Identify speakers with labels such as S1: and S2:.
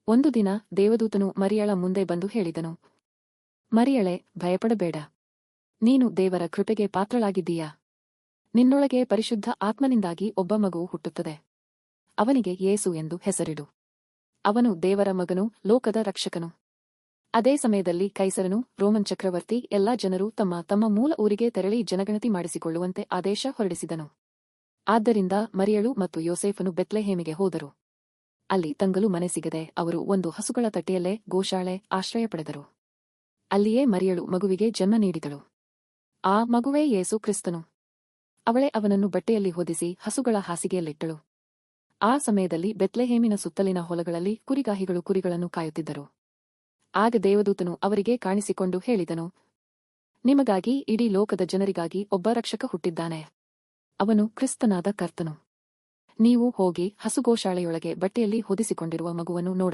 S1: ಒಂದು ದಿನ ದೇವದೂತನು ಮರಿಯಳ ಮುಂದೆ ಬಂದು ಹೇಳಿದನು, ಮರಿಯಳೇ, ಭಯಪಡಬೇಡ. ನೀನು ದೇವರ ಕೃಪೆಗೆ ಪಾತ್ರಳಾಗಿದ್ದೀಯಾ. ನಿನ್ನೊಳಗೆ ಪರಿಶುದ್ಧ ಆತ್ಮನಿಂದಾಗಿ ಒಬ್ಬ ಮಗುವು ಹುಟ್ಟುತ್ತದೆ. ಅವನಿಗೆ ಯೇಸು ಎಂದು ಹೆಸರಿಡು. ಅವನು ದೇವರ ಮಗನು, ಲೋಕದ ರಕ್ಷಕನು. ಅದೇ ಸಮಯದಲ್ಲಿ ಕೈಸರನು, ರೋಮನ್ ಚಕ್ರವರ್ತಿ, ಎಲ್ಲಾ ಜನರು ತಮ್ಮ ತಮ್ಮ ಮೂಲ ಊರಿಗೆ ತೆರಳಿ ಜನಗಣತಿ ಮಾಡಿಸಿಕೊಳ್ಳುವಂತೆ ಆದೇಶ ಹೊರಡಿಸಿದನು. ಆದ್ದರಿಂದ ಮರಿಯಳು ಮತ್ತು ಯೋಸೇಫನು ಬೆತ್ಲೆಹೇಮಿಗೆ ಹೋದರು. ಅಲ್ಲಿ ತಂಗಲು ಮನೆ ಸಿಗದೆ ಅವರು ಒಂದು ಹಸುಗಳ ತಟ್ಟೆಯಲ್ಲೇ ಗೋಶಾಲೆ ಆಶ್ರಯ ಪಡೆದರು. ಅಲ್ಲಿಯೇ ಮರಿಯಳು ಮಗುವಿಗೆ ಜನ್ಮ ನೀಡಿದಳು. ಆ ಮಗುವೇ ಯೇಸು ಕ್ರಿಸ್ತನು. ಅವಳೇ ಅವನನ್ನು ಬಟ್ಟೆಯಲ್ಲಿ ಹೊದಿಸಿ ಹಸುಗಳ ಹಾಸಿಗೆಯಲ್ಲಿಟ್ಟಳು. ಆ ಸಮಯದಲ್ಲಿ ಬೆತ್ಲೆಹೇಮಿನ ಸುತ್ತಲಿನ ಹೊಲಗಳಲ್ಲಿ ಕುರಿಗಾಹಿಗಳು ಕುರಿಗಳನ್ನು ಕಾಯುತ್ತಿದ್ದರು. ಆಗ ದೇವದೂತನು ಅವರಿಗೆ ಕಾಣಿಸಿಕೊಂಡು ಹೇಳಿದನು, ನಿಮಗಾಗಿ ಇಡೀ ಲೋಕದ ಜನರಿಗಾಗಿ ಒಬ್ಬ ರಕ್ಷಕ ಹುಟ್ಟಿದ್ದಾನೆ. ಅವನು ಕ್ರಿಸ್ತನಾದ ಕರ್ತನು. ನೀವು ಹೋಗಿ ಹಸುಗೋಶಾಲೆಯೊಳಗೆ ಬಟ್ಟೆಯಲ್ಲಿ ಹೊದಿಸಿಕೊಂಡಿರುವ ಮಗುವನ್ನು ನೋಡ